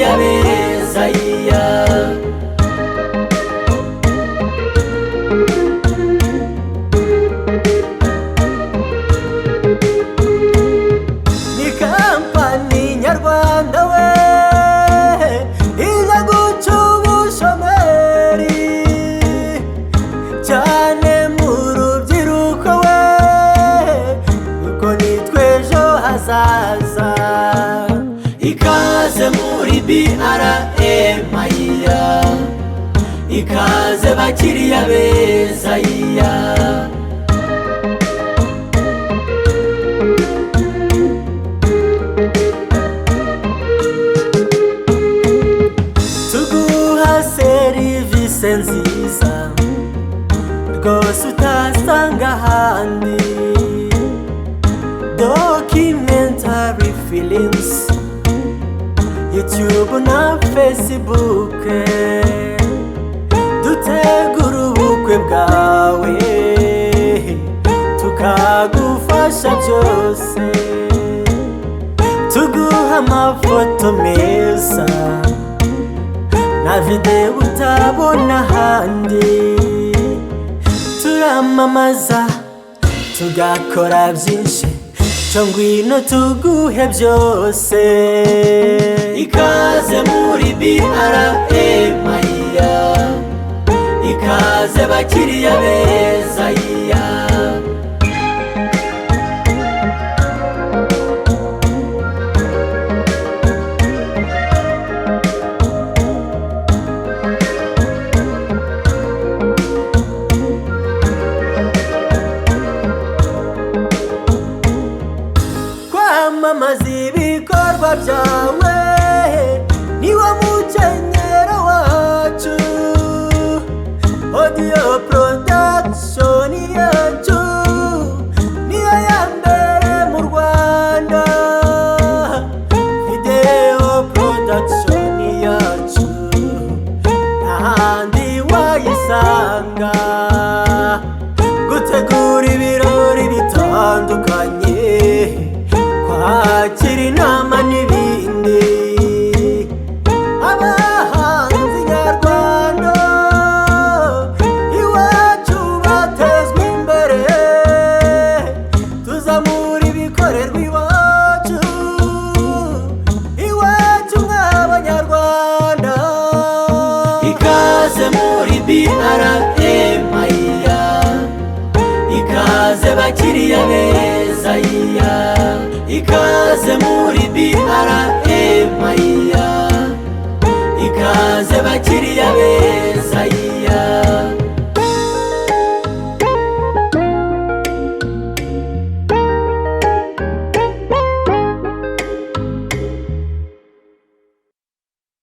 bakiriya beza iya. Ni kampani nyarwanda we iza guca ubushomeri cyane mu rubyiruko we, kuko nitwe ejo hazaza. Ikaze muri BRM iya, ikaze bakiriya beza iya. Tuguha serivise nziza rwose utasanga ahandi. Documentary films, YouTube na Facebook, dutegura ubukwe bwawe tukagufasha byose. Tuguha amafoto meza na video utabona ahandi. Turamamaza tugakora byinshi, cyo ngwino tuguhe byose. Ikaze muri BRM iya, ikaze bakiriya beza iya. Kwamamaza ibikorwa byawe niwo mukenyero wacu. Audio production yacu niyo ya mbere mu Rwanda. Video production yacu n'ahandi wayisanga. Gutegura ibirori bitandukanye, kwakira inama n'ibindi. Abahanzi nyarwanda iwacu batezwa imbere, tuzamura ibikorerwa iwacu, iwacu nk'abanyarwanda. Ikaze muri BRM iya, ikaze bakiriya beza iya. Ikaze muri BRM iya, ikaze bakiriya beza iya.